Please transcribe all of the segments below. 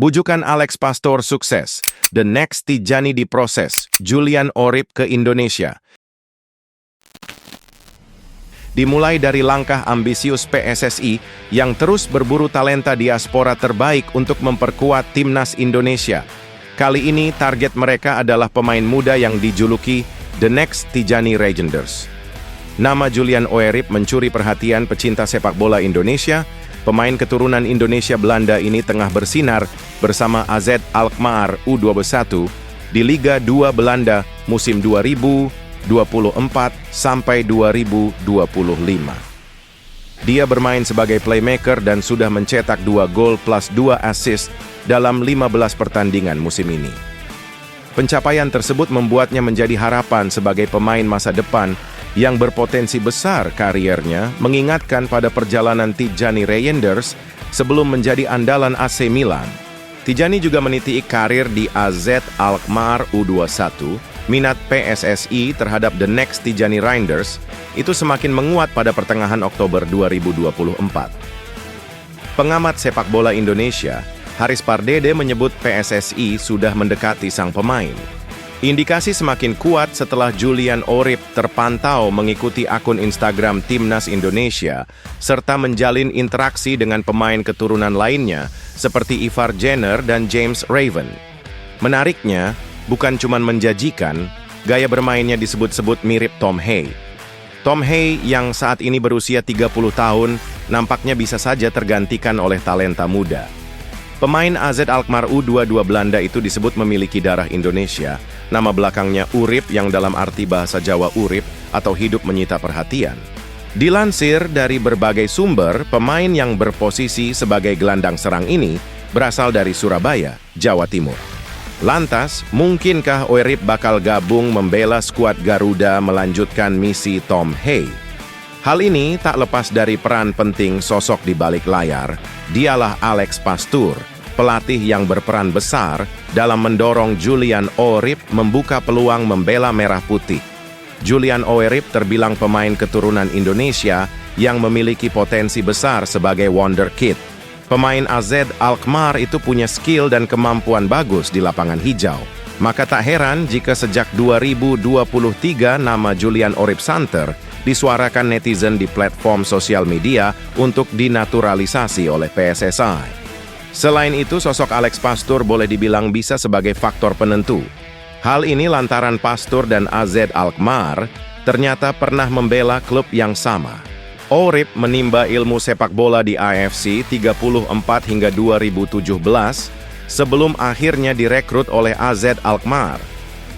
Bujukan Alex Pastor sukses. The next Tijani diproses. Julian Orip ke Indonesia. Dimulai dari langkah ambisius PSSI yang terus berburu talenta diaspora terbaik untuk memperkuat timnas Indonesia. Kali ini target mereka adalah pemain muda yang dijuluki The Next Tijani Regenders. Nama Julian Orip mencuri perhatian pecinta sepak bola Indonesia. Pemain keturunan Indonesia Belanda ini tengah bersinar bersama AZ Alkmaar U21 di Liga 2 Belanda musim 2024 sampai 2025. Dia bermain sebagai playmaker dan sudah mencetak 2 gol plus 2 assist dalam 15 pertandingan musim ini. Pencapaian tersebut membuatnya menjadi harapan sebagai pemain masa depan yang berpotensi besar kariernya, mengingatkan pada perjalanan Tijani Regenders sebelum menjadi andalan AC Milan. Tijani juga meniti karir di AZ Alkmaar U21. Minat PSSI terhadap The Next Tijani Regenders itu semakin menguat pada pertengahan Oktober 2024. Pengamat sepak bola Indonesia, Haris Pardede menyebut PSSI sudah mendekati sang pemain. Indikasi semakin kuat setelah Julian Orip terpantau mengikuti akun Instagram Timnas Indonesia serta menjalin interaksi dengan pemain keturunan lainnya seperti Ivar Jenner dan James Raven. Menariknya, bukan cuma menjanjikan, gaya bermainnya disebut-sebut mirip Tom Hay. Tom Hay yang saat ini berusia 30 tahun nampaknya bisa saja tergantikan oleh talenta muda. Pemain AZ Alkmaar U22 Belanda itu disebut memiliki darah Indonesia. Nama belakangnya Urip yang dalam arti bahasa Jawa urip atau hidup menyita perhatian. Dilansir dari berbagai sumber, pemain yang berposisi sebagai gelandang serang ini berasal dari Surabaya, Jawa Timur. Lantas, mungkinkah Orip bakal gabung membela skuad Garuda melanjutkan misi Tom Hay? Hal ini tak lepas dari peran penting sosok di balik layar. Dialah Alex Pastor, pelatih yang berperan besar dalam mendorong Julian Orip membuka peluang membela Merah Putih. Julian Orip terbilang pemain keturunan Indonesia yang memiliki potensi besar sebagai wonderkid. Pemain AZ Alkmaar itu punya skill dan kemampuan bagus di lapangan hijau. Maka tak heran jika sejak 2023 nama Julian Orip santer disuarakan netizen di platform sosial media untuk dinaturalisasi oleh PSSI. Selain itu, sosok Alex Pastor boleh dibilang bisa sebagai faktor penentu. Hal ini lantaran Pastor dan AZ Alkmaar ternyata pernah membela klub yang sama. Orip menimba ilmu sepak bola di AFC 34 hingga 2017 sebelum akhirnya direkrut oleh AZ Alkmaar.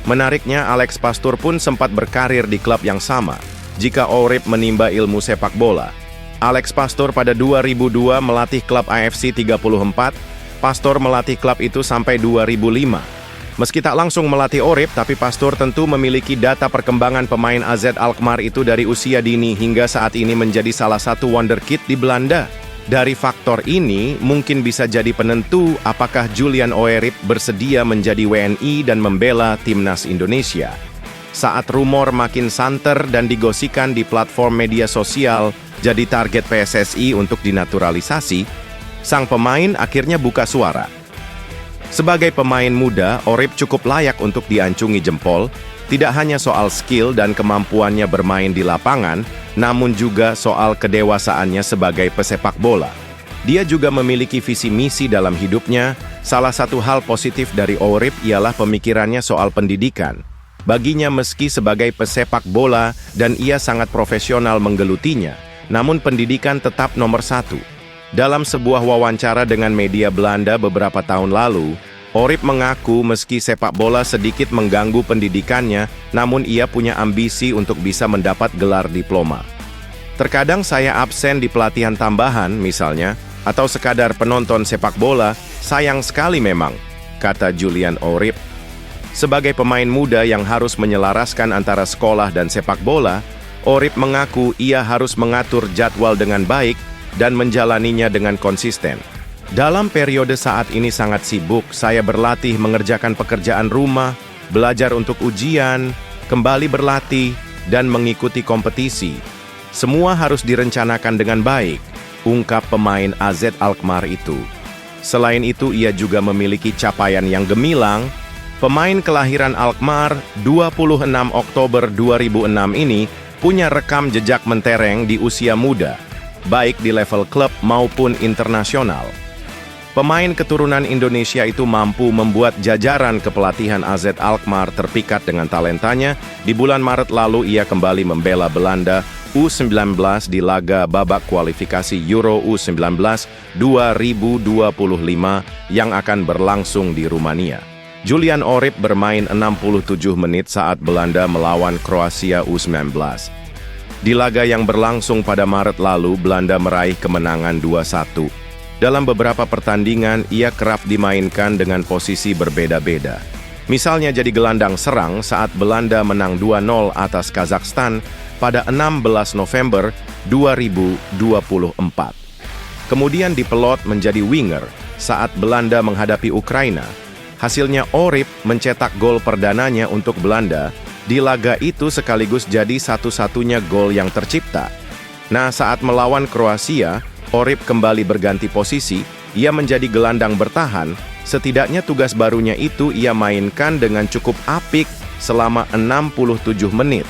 Menariknya, Alex Pastor pun sempat berkarir di klub yang sama. Jika Orip menimba ilmu sepak bola, Alex Pastor pada 2002 melatih klub AFC 34, Pastor melatih klub itu sampai 2005. Meski tak langsung melatih Orip, tapi Pastor tentu memiliki data perkembangan pemain AZ Alkmaar itu dari usia dini hingga saat ini menjadi salah satu wonderkid di Belanda. Dari faktor ini, mungkin bisa jadi penentu apakah Julian Orip bersedia menjadi WNI dan membela timnas Indonesia. Saat rumor makin santer dan digosikan di platform media sosial jadi target PSSI untuk dinaturalisasi, sang pemain akhirnya buka suara. Sebagai pemain muda, Orip cukup layak untuk diancungi jempol, tidak hanya soal skill dan kemampuannya bermain di lapangan, namun juga soal kedewasaannya sebagai pesepak bola. Dia juga memiliki visi misi dalam hidupnya. Salah satu hal positif dari Orip ialah pemikirannya soal pendidikan. Baginya meski sebagai pesepak bola dan ia sangat profesional menggelutinya, namun pendidikan tetap nomor satu. Dalam sebuah wawancara dengan media Belanda beberapa tahun lalu, Orip mengaku meski sepak bola sedikit mengganggu pendidikannya, namun ia punya ambisi untuk bisa mendapat gelar diploma. Terkadang saya absen di pelatihan tambahan misalnya, atau sekadar penonton sepak bola, sayang sekali memang, kata Julian Orip. Sebagai pemain muda yang harus menyelaraskan antara sekolah dan sepak bola, Orip mengaku ia harus mengatur jadwal dengan baik dan menjalaninya dengan konsisten. Dalam periode saat ini sangat sibuk, saya berlatih mengerjakan pekerjaan rumah, belajar untuk ujian, kembali berlatih, dan mengikuti kompetisi. Semua harus direncanakan dengan baik, ungkap pemain AZ Alkmaar itu. Selain itu, ia juga memiliki capaian yang gemilang. Pemain kelahiran Alkmaar 26 Oktober 2006 ini punya rekam jejak mentereng di usia muda, baik di level klub maupun internasional. Pemain keturunan Indonesia itu mampu membuat jajaran kepelatihan AZ Alkmaar terpikat dengan talentanya. Di bulan Maret lalu ia kembali membela Belanda U19 di laga babak kualifikasi Euro U19 2025 yang akan berlangsung di Rumania. Julian Orip bermain 67 menit saat Belanda melawan Kroasia U19. Di laga yang berlangsung pada Maret lalu, Belanda meraih kemenangan 2-1. Dalam beberapa pertandingan, ia kerap dimainkan dengan posisi berbeda-beda. Misalnya jadi gelandang serang saat Belanda menang 2-0 atas Kazakhstan pada 16 November 2024. Kemudian dipelot menjadi winger saat Belanda menghadapi Ukraina. Hasilnya Orip mencetak gol perdananya untuk Belanda. Di laga itu sekaligus jadi satu-satunya gol yang tercipta. Nah, saat melawan Kroasia, Orip kembali berganti posisi. Ia menjadi gelandang bertahan. Setidaknya tugas barunya itu ia mainkan dengan cukup apik selama 67 menit.